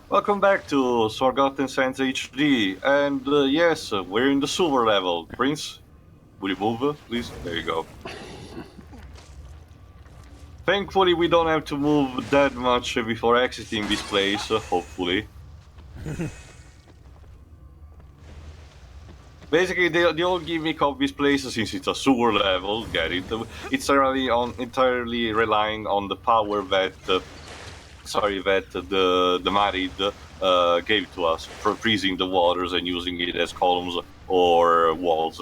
Welcome back to Forgotten Sands HD, and yes, we're in the silver level. Prince, will you move, please? There you go. Thankfully, we don't have to move that much before exiting this place, hopefully. Basically, the old gimmick of this place, since it's a sewer level, get it? It's entirely relying on the power that the Marid gave to us for freezing the waters and using it as columns or walls.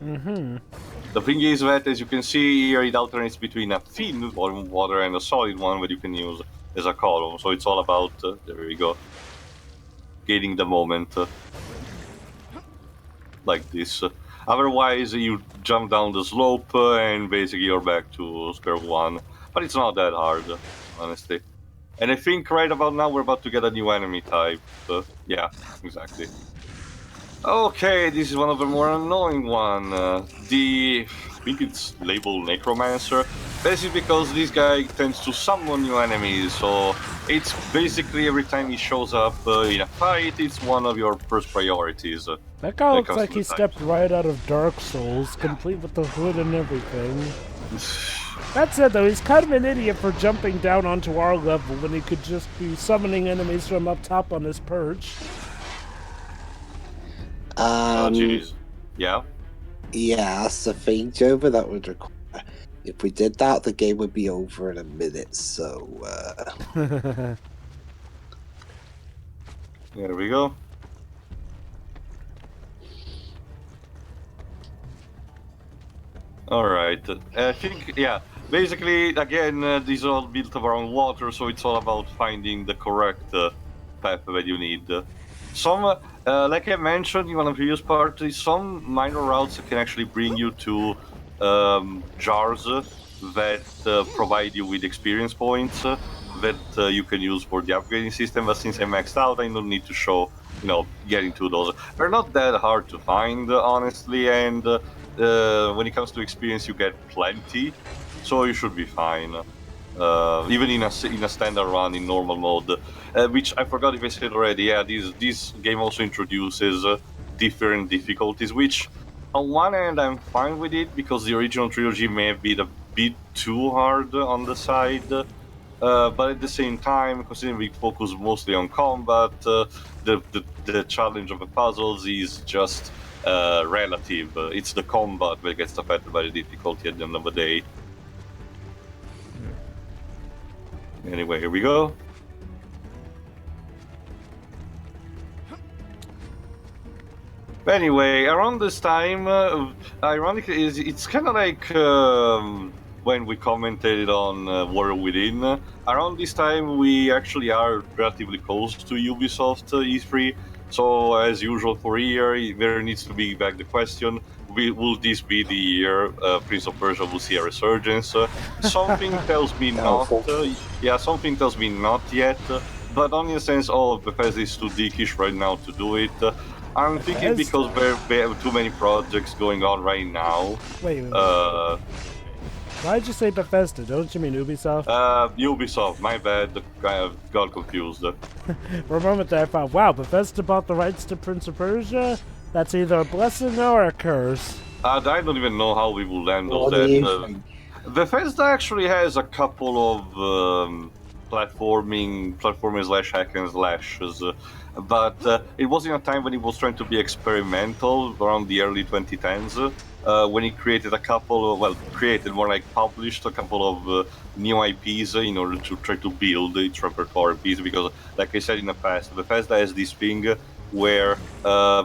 The thing is that, as you can see here, it alternates between a thin water and a solid one that you can use as a column. So it's all about, there we go, gaining the moment like this. Otherwise, you jump down the slope and basically you're back to square one. But it's not that hard, honestly. And I think right about now we're about to get a new enemy type. Yeah, exactly. Okay, this is one of the more annoying one. I think it's labeled Necromancer. Basically because this guy tends to summon new enemies, so it's basically every time he shows up in a fight, it's one of your first priorities. That guy when it looks comes like to he the stepped right out of Dark Souls, complete with the hood and everything. That said, though, he's kind of an idiot for jumping down onto our level when he could just be summoning enemies from up top on his perch. Oh, jeez. Yeah? Yeah, that's the thing, Joe, but that would require. If we did that, the game would be over in a minute, so. There we go. Alright, I think, yeah, basically, again, these are all built around water, so it's all about finding the correct path that you need. Some, like I mentioned in one of the previous parts, some minor routes can actually bring you to jars that provide you with experience points that you can use for the upgrading system, but since I maxed out, I don't need to show, getting to those. They're not that hard to find, honestly, and when it comes to experience, you get plenty, so you should be fine. Even in a standard run in normal mode, which I forgot if I said already. Yeah, this game also introduces different difficulties, which on one hand I'm fine with it because the original trilogy may have been a bit too hard on the side. But at the same time, considering we focus mostly on combat, the challenge of the puzzles is just relative. It's the combat that gets affected by the difficulty at the end of the day. Anyway, here we go. Anyway, around this time, ironically, it's kind of like when we commented on War Within. Around this time, we actually are relatively close to Ubisoft E3. So, as usual for a year, there needs to be back the question: will this be the year Prince of Persia will see a resurgence? Something tells me not. Something tells me not yet. But only in the sense, Bethesda is too dickish right now to do it. I'm thinking because we have too many projects going on right now. Wait. Why'd you say Bethesda? Don't you mean Ubisoft? Ubisoft, my bad. I got confused. For a moment there, I thought, wow, Bethesda bought the rights to Prince of Persia? That's either a blessing or a curse. I don't even know how we will handle that. Bethesda actually has a couple of platforming slash hack and slashes, but it was in a time when it was trying to be experimental around the early 2010s. When he created published a couple of new IPs in order to try to build its repertoire piece. Because, like I said in the past, Bethesda has this thing where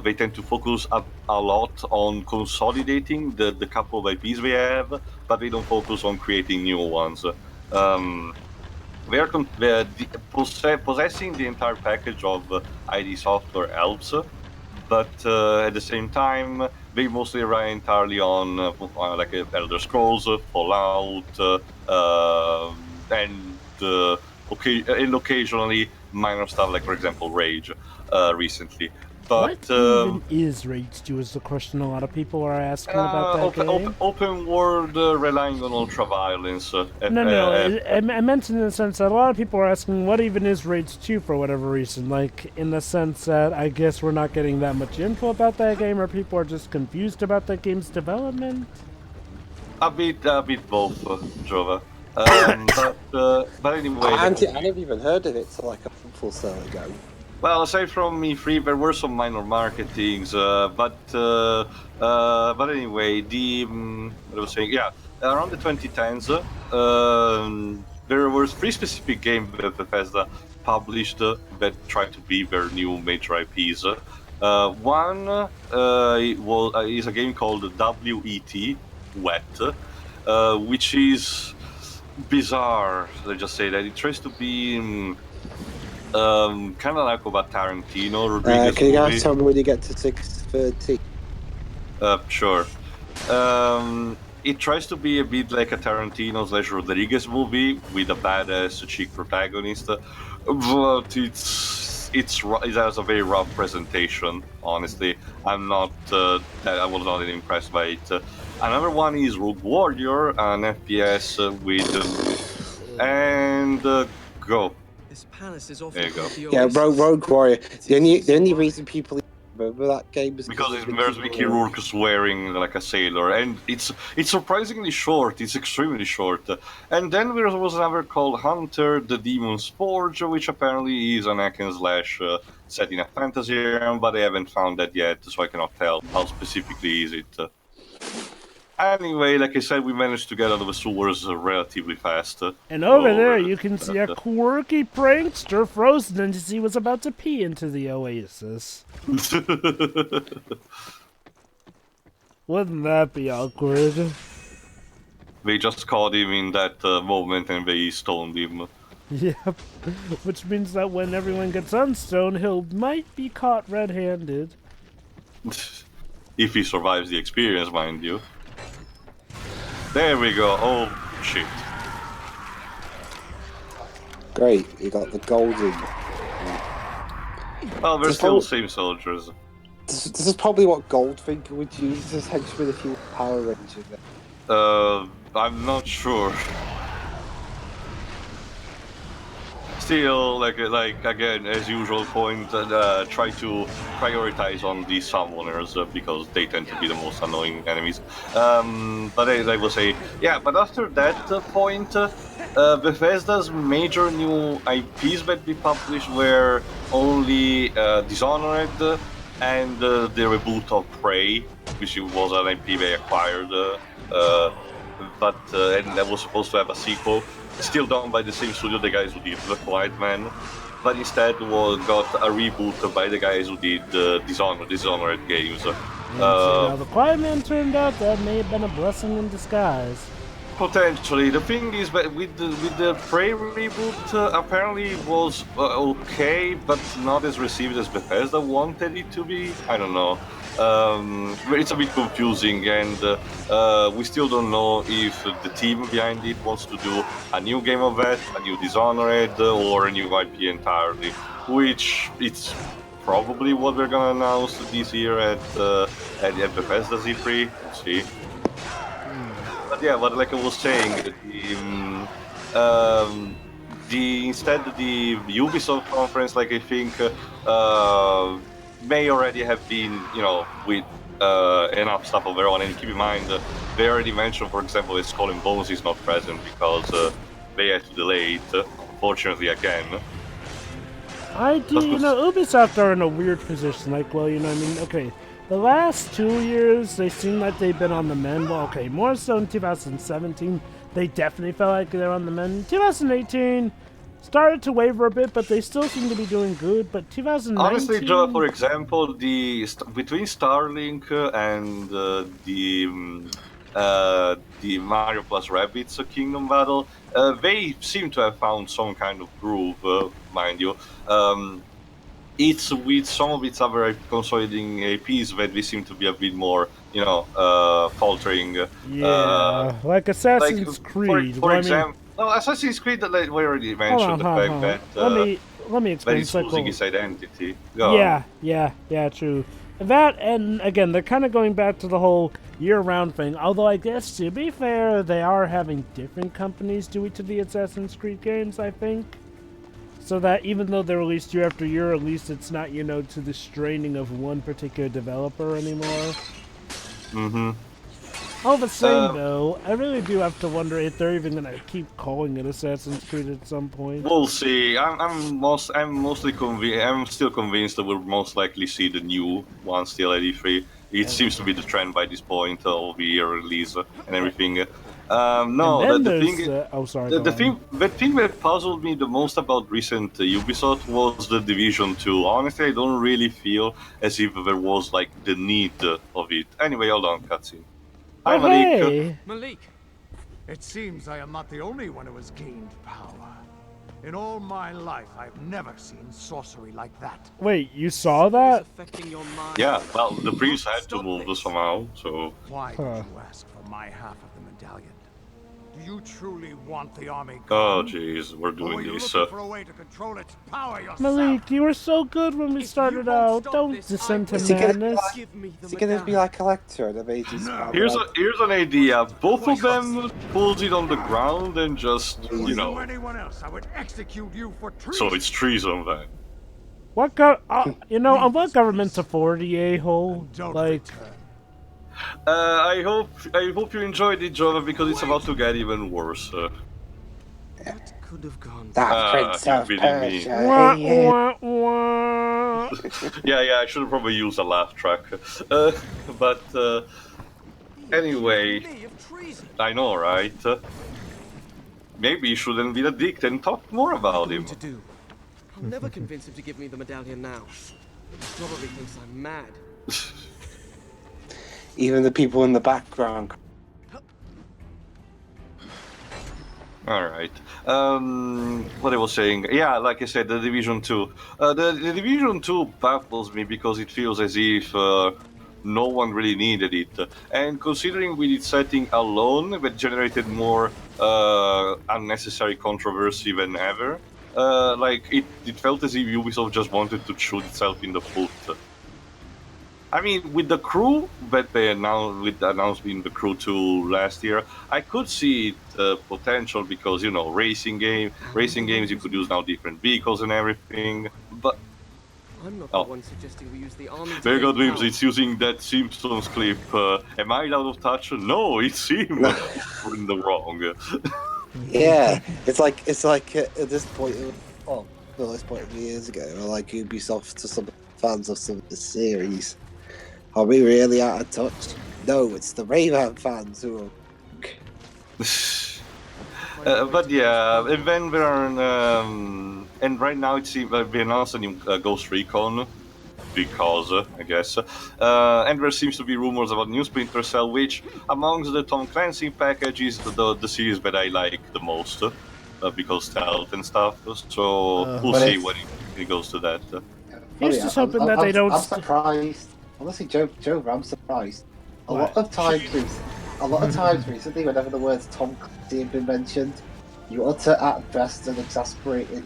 they tend to focus a lot on consolidating the couple of IPs they have, but they don't focus on creating new ones. Possessing the entire package of ID software helps, but at the same time, they mostly rely entirely on like Elder Scrolls, Fallout, and occasionally minor stuff like, for example, Rage recently. But what even is Raids 2 is the question a lot of people are asking about that game. open world relying on ultra violence. No, I meant in the sense that a lot of people are asking what even is Raids 2 for whatever reason. Like, in the sense that I guess we're not getting that much info about that game, or people are just confused about that game's development. A bit both, Jova. But anyway. I never even heard of it till like a month or so ago. Well, aside from efreet, there were some minor marketings, but anyway, what I was saying, yeah, around the 2010s, there were 3 specific games that Bethesda published that tried to be their new major IPs. One is a game called WET, Wet, which is bizarre. Let's just say that it tries to be. Kind of like about Tarantino, Rodriguez can you movie. guys tell me when you get to 6:30? Sure. It tries to be a bit like a Tarantino/Rodriguez movie with a badass chick protagonist, but it has a very rough presentation. Honestly, I was not impressed by it. Another one is Rogue Warrior, an FPS with and go. This palace is There you go. Yeah, Rogue Warrior. The only reason people remember that game is because there's Mickey Rourke swearing like a sailor, and it's surprisingly short. It's extremely short. And then there was another called Hunter: The Demon's Forge, which apparently is an hack and slash set in a fantasy realm, but I haven't found that yet, so I cannot tell how specifically is it. Anyway, like I said, we managed to get out of the sewers relatively fast. And over there, you can see a quirky prankster frozen as he was about to pee into the oasis. Wouldn't that be awkward? They just caught him in that moment and they stoned him. Yep. Which means that when everyone gets unstoned, he might be caught red-handed. If he survives the experience, mind you. There we go. Oh, shit. Great, you got the golden. Well, we're still the same soldiers. This is probably what Goldfinger would use as henchman if he was Power Ranger. I'm not sure. Still, like again, as usual, try to prioritize on the summoners because they tend to be the most annoying enemies. But I will say, yeah. But after that point, Bethesda's major new IPs that we published were only Dishonored and the reboot of Prey, which was an IP they acquired, and that was supposed to have a sequel. Still done by the same studio, the guys who did The Quiet Man, but instead got a reboot by the guys who did Dishonored games. How The Quiet Man turned out, that may have been a blessing in disguise. Potentially. The thing is, that with the Prey reboot, apparently it was okay, but not as received as Bethesda wanted it to be. I don't know. It's a bit confusing, and we still don't know if the team behind it wants to do a new game of that, a new Dishonored, or a new IP entirely, which it's probably what we're gonna announce this year at Bethesda's E3. We'll see. But yeah, but like I was saying, instead the Ubisoft conference, like I think, may already have been, with enough stuff of their own. And keep in mind, they already mentioned, for example, that Skull and Bones is not present because they had to delay it, unfortunately, again. Ubisoft are in a weird position. Like, well, okay. The last 2 years, they seem like they've been on the mend. Well, okay, more so in 2017. They definitely felt like they're on the mend. 2018 started to waver a bit, but they still seem to be doing good. But 2019... Honestly, Joe, for example, between Starlink and the Mario plus Rabbids Kingdom Battle, they seem to have found some kind of groove, mind you. It's with some of its other consolidating APs that we seem to be a bit more, faltering. Yeah, like Assassin's Creed. For example, no, Assassin's Creed, we already mentioned the fact that... let me But explain. it's losing its identity. Yeah, true. That, and again, they're kind of going back to the whole year-round thing, although I guess, to be fair, they are having different companies do it to the Assassin's Creed games, I think. So that even though they're released year after year, at least it's not, you know, to the straining of one particular developer anymore. Mm-hmm. All the same, though, I really do have to wonder if they're even gonna keep calling it Assassin's Creed at some point. We'll see. I'm mostly convinced. I'm still convinced that we'll most likely see the new one still at E3. It seems to be the trend by this point of the year release and everything. No, and then the thing. The thing that puzzled me the most about recent Ubisoft was the Division 2. Honestly, I don't really feel as if there was like the need of it. Anyway, hold on, cutscene. Hi, Malik. Hey! Malik! It seems I am not the only one who has gained power. In all my life, I've never seen sorcery like that. Wait, you saw that? Yeah, well, the priest had to move somehow, so... Why did you ask for my half of the medallion? Do you truly want the army Oh, gone? jeez, we're Or doing were you this. looking for a way to control its power yourself? Malik, you were so good when we started out. Don't descend to madness. Is it gonna be like a lecture and a major Here's an idea. Both of them pulls it on the ground and just, you know... anyone else, I would execute you for So treason. it's treason then. What you know, on what government's authority, a-hole? Don't Like, return. I hope you enjoyed it, Jova, because it's about to get even worse. What could have gone? That Prince you of really mean. Persia. wah, Hey, wah, wah. Yeah, I should have probably used a laugh track. But anyway, Me of treason. I know, right? Maybe you shouldn't be a dick and talk more about him. To do. I'll never convince him to give me the medallion now. He probably thinks I'm mad. even the people in the background. Alright. What I was saying. Yeah, like I said, the Division 2. The Division 2 baffles me because it feels as if no one really needed it. And considering with its setting alone, that generated more unnecessary controversy than ever, like it felt as if Ubisoft just wanted to shoot itself in the foot. I mean, with the crew that they announced, with the announcement the crew 2 last year, I could see potential because, you know, racing games, you could use now different vehicles and everything. But I'm not the one suggesting we use the army. there you go, Dreams. It's using that Simpsons clip. Am I out of touch? No, it's him. We're in the wrong. Yeah, it's like at this point, well, this point years ago, like Ubisoft to some fans of some of the series. Are we really out of touch? No, it's the Rayman fans who are... But yeah, and then there are, and right now it seems like they announced a new Ghost Recon, because, I guess, and there seems to be rumors about new Splinter Cell, which, amongst the Tom Clancy package, is the series that I like the most, because stealth and stuff, so we'll see when it goes to that. Here's just hoping that they don't... I'm surprised. Honestly, Joe, I'm surprised. A lot of times recently, whenever the words Tom Clancy have been mentioned, you utter at best an exasperated.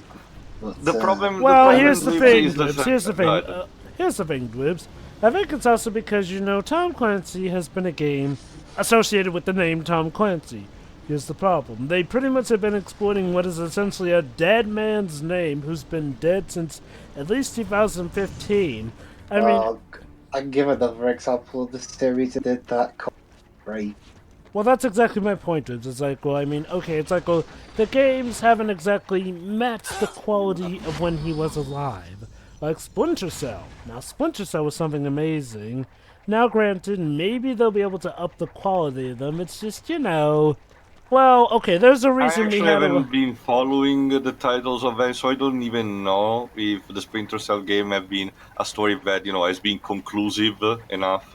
But, The problem. Well, the problem here's the Glibs, thing, is the Glibs. fact Here's the that- thing. Here's the thing, Glibs. I think it's also because, you know, Tom Clancy has been a game associated with the name Tom Clancy. Here's the problem. They pretty much have been exploiting what is essentially a dead man's name who's been dead since at least 2015. I mean... I can give another example of the series that did that. Right. Well, that's exactly my point, Glibs. It's like, well, I mean, okay, it's like, well, the games haven't exactly matched the quality of when he was alive. Like Splinter Cell. Now, Splinter Cell was something amazing. Now, granted, maybe they'll be able to up the quality of them. It's just, you know... Well, okay, there's a I reason we actually had haven't been following the titles of them, so I don't even know if the Splinter Cell game have been a story that, you know, has been conclusive enough,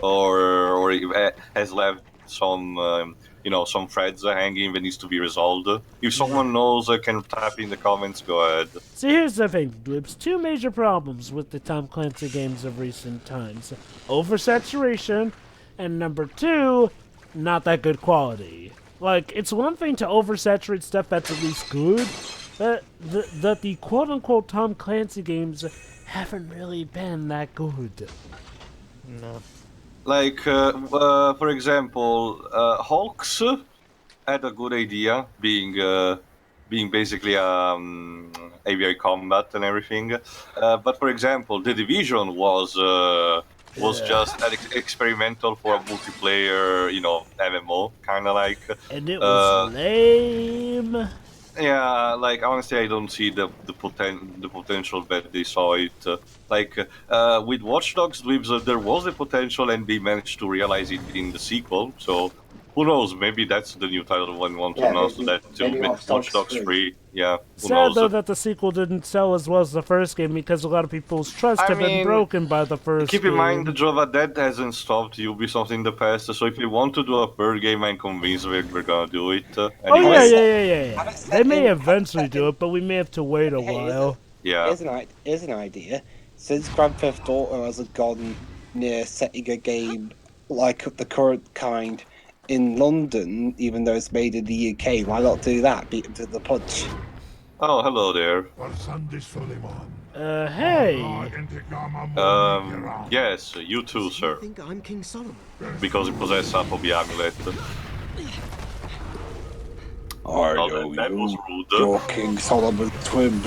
or it has left some, you know, some threads hanging that needs to be resolved. If someone knows, can type in the comments. Go ahead. See, here's the thing, Glibs. Two major problems with the Tom Clancy games of recent times. Oversaturation, and number two, not that good quality. Like, it's one thing to oversaturate stuff that's at least good, that the quote-unquote Tom Clancy games haven't really been that good. No. Like, for example, Hawks had a good idea, being basically aviary combat and everything. But for example, the Division was just an experimental for a multiplayer, MMO, kind of like. And it Uh, was lame. Yeah, like honestly, I don't see the potential that they saw it. With Watch Dogs, there was the potential, and they managed to realize it in the sequel. So who knows? Maybe that's the new title one want to Yeah, announce maybe- that to maybe make Watch Watch Dogs Dogs 3. free. Yeah, who Sad knows? though that the sequel didn't sell as well as the first game because a lot of people's trust I have been mean, broken by the first Keep game. in mind, the Java that hasn't stopped Ubisoft in the past. So if you want to do a third game, I'm convinced we're gonna do it. Oh yeah, Anyway. yeah. They may eventually do it, but we may have to wait a while. Yeah. Here's an idea. Since Grand Theft Auto hasn't gone near setting a game like the current kind in London, even though it's made in the UK, why not do that? Beat him to the punch. Oh, hello there. Hey. Yes, you too, You sir. think I'm King Solomon? Because you possess half of the amulet. That was rude. You're King Solomon's twin.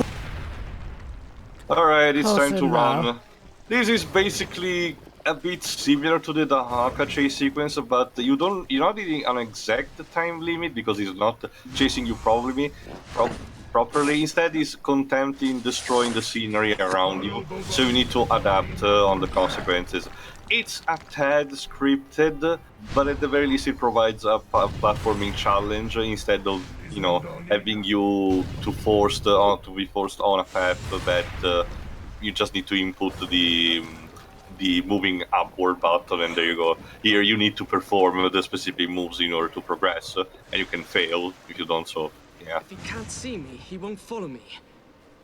Alright, it's Close time to enough. run. This is basically a bit similar to the Dahaka chase sequence, but you're not needing an exact time limit because it's not chasing you properly. Instead, it's content in destroying the scenery around you, so you need to adapt on the consequences. It's a tad scripted, but at the very least it provides a platforming challenge instead of having you to be forced on a path that you just need to input the moving upward button, and there you go. Here you need to perform the specific moves in order to progress, and you can fail if you don't. So yeah. If he can't see me, he won't follow me.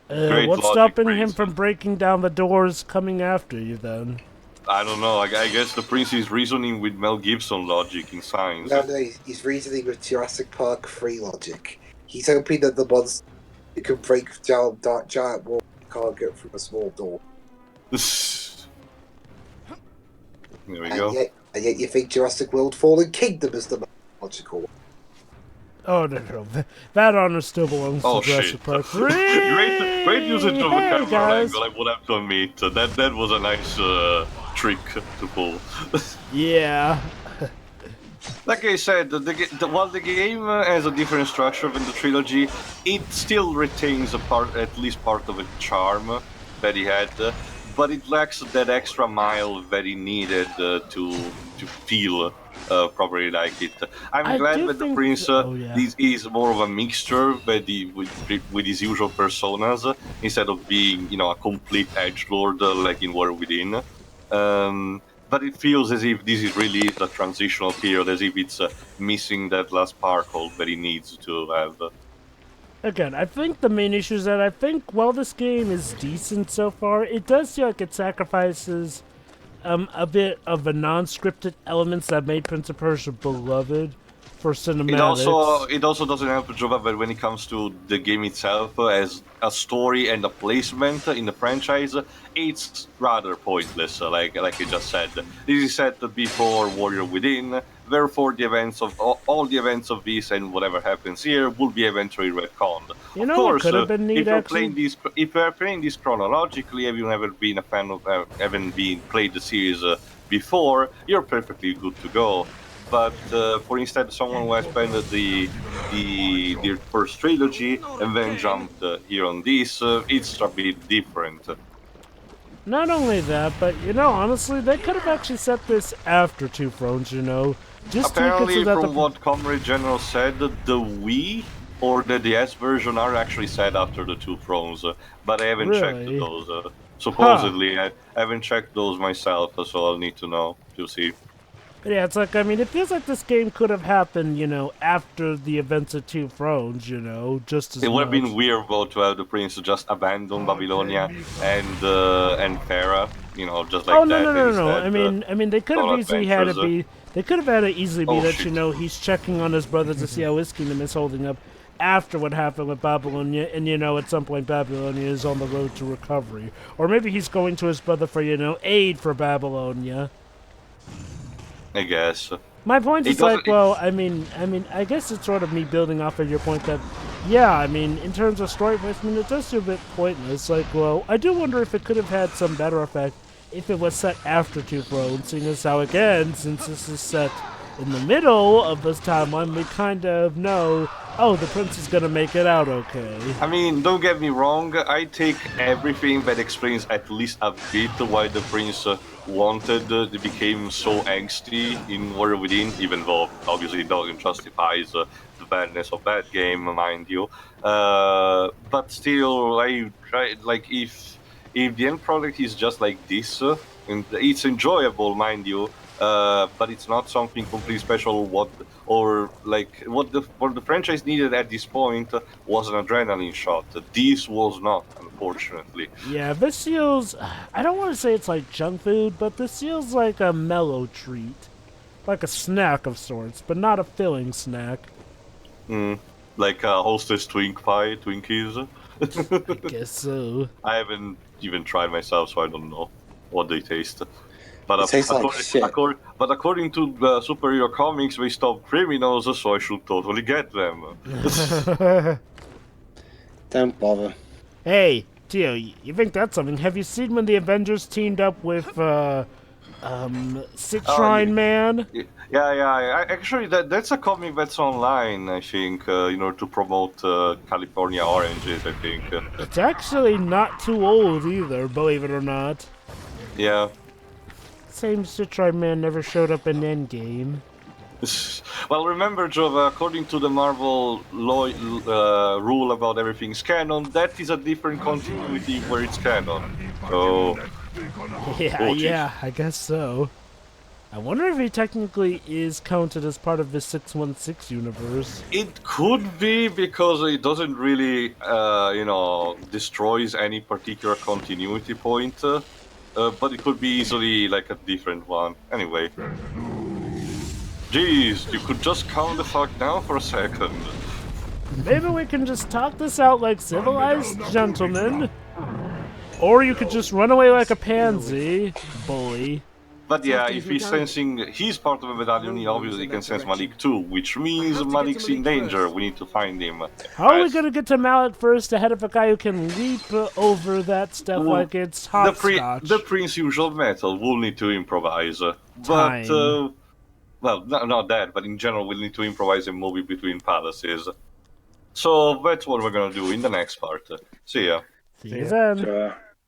Great What's logic, stopping him Prince. from breaking down the doors coming after you then? I don't know. I guess the prince is reasoning with Mel Gibson logic in science. No, he's reasoning with Jurassic Park 3 logic. He's hoping that the monster can break giant wall can't get through a small door. There we And go. yet you think Jurassic World Fallen Kingdom is the most logical one. Oh no. That honor still belongs Oh to shit! Jurassic Park 3. Great usage of a Hey, camera guys. angle. I would have to admit that was a nice trick to pull. Yeah. Like I said, while the game has a different structure than the trilogy, it still retains at least part of its charm that he had, but it lacks that extra mile that he needed to feel properly like it. I'm I glad do that the think Prince yeah. this is more of a mixture with his usual personas instead of being a complete edgelord like in War Within. But it feels as if this is really the transitional period, as if it's missing that last sparkle that he needs to have. Again, I think the main issue is that I think while this game is decent so far, it does feel like it sacrifices a bit of the non-scripted elements that made Prince of Persia beloved for cinematics. It also doesn't help Jova that when it comes to the game itself, as a story and a placement in the franchise, it's rather pointless. Like I just said, this is set before Warrior Within. Therefore, the events of all the events of this and whatever happens here will be eventually retconned. You Of know what course, could have been neat, if you're actually? playing this chronologically, have you never been a fan of, haven't been played the series before, you're perfectly good to go. But for instead, someone who has spent the first trilogy and then jumped here on this, it's a bit different. Not only that, but honestly, they could have actually set this after Two Thrones, just Apparently, to consider from what Comrade General said, the Wii or the DS version are actually set after the Two Thrones, but I haven't checked Really? those. Supposedly, I haven't checked those myself, so I'll need to know to see. But yeah, it's like, it feels like this game could have happened, after the events of Two Thrones, just as It would have been much. weird though to have the prince just abandon Babylonia and Farah, just like Oh that. no! Instead, I mean, they could have solo easily had it adventures, be. They could have had it easily be Oh, that shit. he's checking on his brother to see how his kingdom is holding up. after what happened with Babylonia, and at some point Babylonia is on the road to recovery, or maybe he's going to his brother for aid for Babylonia. I guess. My point is doesn't- I guess it's sort of me building off of your point that, yeah, in terms of story placement, it does seem a bit pointless. I do wonder if it could have had some better effect if it was set after Two Thrones, seeing as how, again, since this is set in the middle of this timeline, we kind of know, oh, the prince is gonna make it out okay. I mean, don't get me wrong, I take everything that explains at least a bit why the prince wanted to became so angsty in Warrior Within, even though obviously it doesn't justify the badness of that game, mind you. But still, I try, if the end product is just like this, and it's enjoyable, mind you, but it's not something completely special. What the franchise needed at this point was an adrenaline shot. This was not, unfortunately. Yeah, this feels, I don't want to say it's like junk food, but this feels like a mellow treat. Like a snack of sorts, but not a filling snack. Like Hostess Twinkies. I guess so. I haven't even tried myself, so I don't know what they taste. But It tastes like shit. But according to the superhero comics, they stop criminals, so I should totally get them. Don't bother. Hey, Tio, you think that's something? Have you seen when the Avengers teamed up with, Citrine Man? Yeah. Actually, that's a comic that's online, I think, in order to promote California oranges, I think. It's actually not too old either, believe it or not. Yeah. Same Citrine Man never showed up in Endgame. Well, remember, Joe, according to the Marvel law, rule about everything's canon, that is a different continuity where it's canon. So... Yeah, I guess so. I wonder if he technically is counted as part of the 616 universe. It could be, because it doesn't really, destroys any particular continuity point, but it could be easily like a different one. Anyway. Jeez, you could just calm the fuck down for a second. Maybe we can just talk this out like civilized gentlemen. Or you could just run away like a pansy, bully. But yeah, if he's sensing he's part of a medallion, he obviously can sense Malik too, which means Malik's in danger. We need to find him. How are we gonna get to Malik first ahead of a guy who can leap over that stuff like it's hopscotch? The Prince usual method, we'll need to improvise. But, well, not that, but in general we'll need to improvise a movie between palaces. So that's what we're gonna do in the next part. See ya. See you then. Sure.